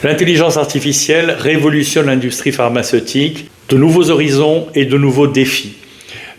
L'intelligence artificielle révolutionne l'industrie pharmaceutique, de nouveaux horizons et de nouveaux défis.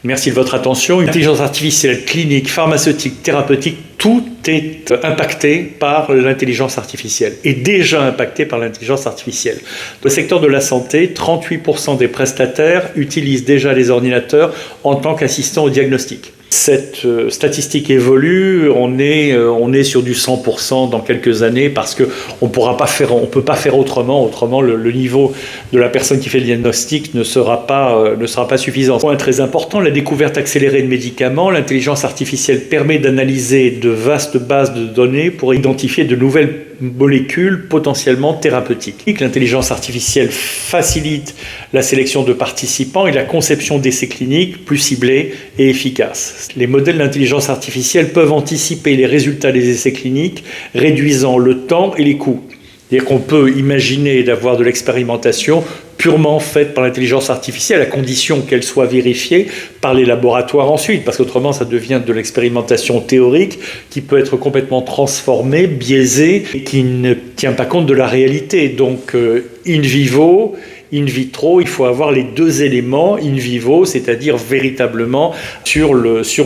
Merci de votre attention. L'intelligence artificielle clinique, pharmaceutique, thérapeutique, tout est impacté par l'intelligence artificielle et déjà impacté par l'intelligence artificielle. Dans le secteur de la santé, 38% des prestataires utilisent déjà les ordinateurs en tant qu'assistants au diagnostic. Cette statistique évolue, on est sur du 100% dans quelques années parce qu'on peut pas faire autrement. Autrement, le niveau de la personne qui fait le diagnostic ne sera pas suffisant. Point très important, la découverte accélérée de médicaments. L'intelligence artificielle permet d'analyser de vastes bases de données pour identifier de nouvelles molécules potentiellement thérapeutiques. L'intelligence artificielle facilite la sélection de participants et la conception d'essais cliniques plus ciblés et efficaces. Les modèles d'intelligence artificielle peuvent anticiper les résultats des essais cliniques, réduisant le temps et les coûts. C'est-à-dire qu'on peut imaginer d'avoir de l'expérimentation purement faite par l'intelligence artificielle, à condition qu'elle soit vérifiée par les laboratoires ensuite, parce qu'autrement ça devient de l'expérimentation théorique qui peut être complètement transformée, biaisée, et qui ne tient pas compte de la réalité. Donc in vivo, in vitro, il faut avoir les deux éléments in vivo, c'est-à-dire véritablement sur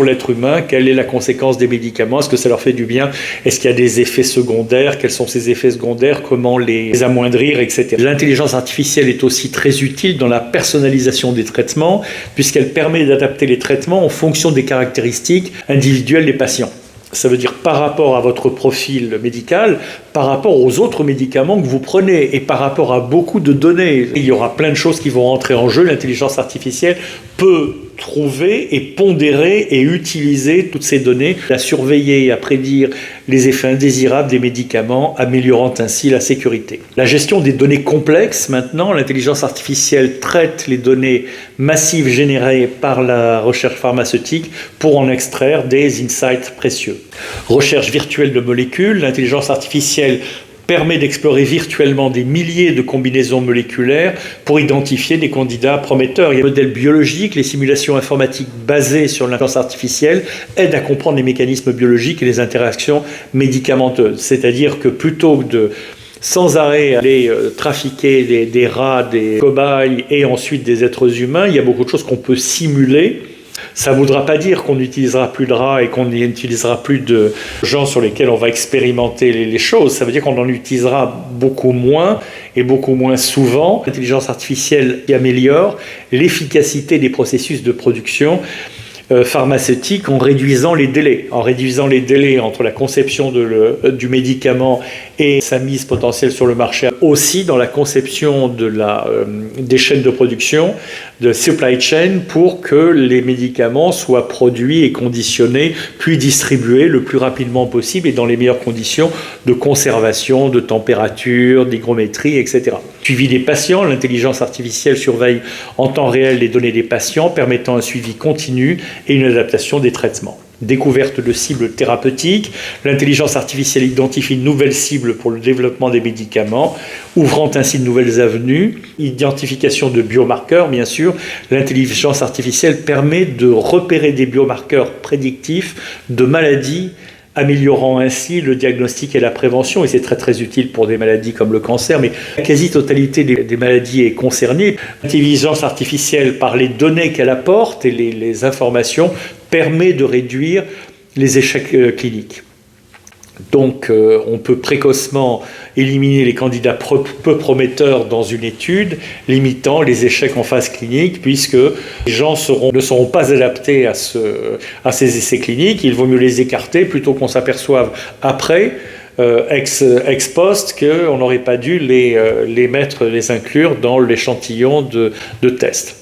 l'être humain, quelle est la conséquence des médicaments, est-ce que ça leur fait du bien, est-ce qu'il y a des effets secondaires, quels sont ces effets secondaires, comment les amoindrir, etc. L'intelligence artificielle est aussi très utile dans la personnalisation des traitements, puisqu'elle permet d'adapter les traitements en fonction des caractéristiques individuelles des patients. Ça veut dire par rapport à votre profil médical, par rapport aux autres médicaments que vous prenez et par rapport à beaucoup de données. Il y aura plein de choses qui vont rentrer en jeu. L'intelligence artificielle peut trouver et pondérer et utiliser toutes ces données, à surveiller et à prédire les effets indésirables des médicaments, améliorant ainsi la sécurité. La gestion des données complexes, maintenant, l'intelligence artificielle traite les données massives générées par la recherche pharmaceutique pour en extraire des insights précieux. Recherche virtuelle de molécules, l'intelligence artificielle permet d'explorer virtuellement des milliers de combinaisons moléculaires pour identifier des candidats prometteurs. Il y a des modèles biologiques, les simulations informatiques basées sur l'intelligence artificielle aident à comprendre les mécanismes biologiques et les interactions médicamenteuses. C'est-à-dire que plutôt que de sans arrêt aller trafiquer des rats, des cobayes et ensuite des êtres humains, il y a beaucoup de choses qu'on peut simuler. Ça ne voudra pas dire qu'on n'utilisera plus de rats et qu'on n'utilisera plus de gens sur lesquels on va expérimenter les choses. Ça veut dire qu'on en utilisera beaucoup moins et beaucoup moins souvent. L'intelligence artificielle qui améliore l'efficacité des processus de production pharmaceutique en réduisant les délais entre la conception du médicament et sa mise potentielle sur le marché, aussi dans la conception des chaînes de production, de supply chain, pour que les médicaments soient produits et conditionnés, puis distribués le plus rapidement possible et dans les meilleures conditions de conservation, de température, d'hygrométrie, etc. Suivi des patients, l'intelligence artificielle surveille en temps réel les données des patients, permettant un suivi continu et une adaptation des traitements. Découverte de cibles thérapeutiques, l'intelligence artificielle identifie de nouvelles cibles pour le développement des médicaments, ouvrant ainsi de nouvelles avenues. Identification de biomarqueurs, bien sûr. L'intelligence artificielle permet de repérer des biomarqueurs prédictifs de maladies, améliorant ainsi le diagnostic et la prévention, et c'est très très utile pour des maladies comme le cancer, mais la quasi-totalité des maladies est concernée. L'intelligence artificielle, par les données qu'elle apporte et les informations, permet de réduire les échecs cliniques. Donc on peut précocement éliminer les candidats peu prometteurs dans une étude, limitant les échecs en phase clinique, puisque les gens ne seront pas adaptés à ces essais cliniques. Il vaut mieux les écarter plutôt qu'on s'aperçoive après, ex post, qu'on n'aurait pas dû les inclure dans l'échantillon de test.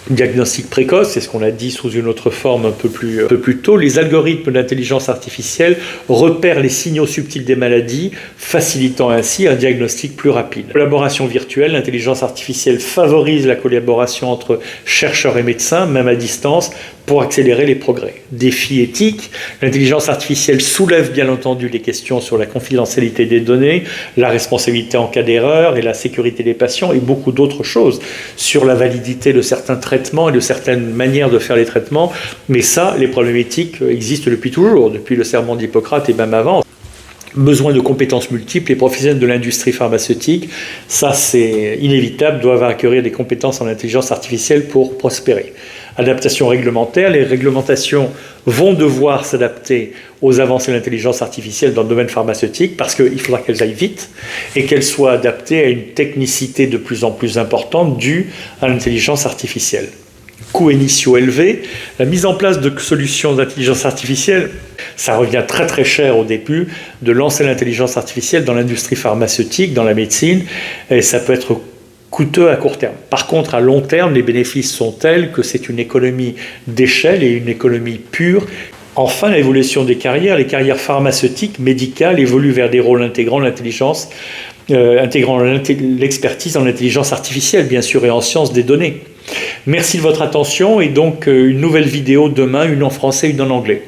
Diagnostic précoce, c'est ce qu'on a dit sous une autre forme un peu plus tôt. Les algorithmes d'intelligence artificielle repèrent les signaux subtils des maladies, facilitant ainsi un diagnostic plus rapide. Collaboration virtuelle, l'intelligence artificielle favorise la collaboration entre chercheurs et médecins, même à distance, pour accélérer les progrès. Défi éthique, l'intelligence artificielle soulève bien entendu les questions sur la confidentialité des données, la responsabilité en cas d'erreur et la sécurité des patients et beaucoup d'autres choses sur la validité de certains traitements et de certaines manières de faire les traitements. Mais ça, les problèmes éthiques existent depuis toujours, depuis le serment d'Hippocrate et même avant. besoin de compétences multiples. Les professionnels de l'industrie pharmaceutique, ça c'est inévitable, doivent acquérir des compétences en intelligence artificielle pour prospérer. Adaptation réglementaire, les réglementations vont devoir s'adapter aux avancées de l'intelligence artificielle dans le domaine pharmaceutique parce qu'il faudra qu'elles aillent vite et qu'elles soient adaptées à une technicité de plus en plus importante due à l'intelligence artificielle. Coûts initiaux élevés, la mise en place de solutions d'intelligence artificielle, ça revient très très cher au début de lancer l'intelligence artificielle dans l'industrie pharmaceutique, dans la médecine, et ça peut être coûteux à court terme. Par contre, à long terme, les bénéfices sont tels que c'est une économie d'échelle et une économie pure. Enfin, l'évolution des carrières, les carrières pharmaceutiques, médicales évoluent vers des rôles intégrant l'intelligence, intégrant l'expertise en intelligence artificielle, bien sûr, et en sciences des données. Merci de votre attention et donc une nouvelle vidéo demain, une en français, une en anglais.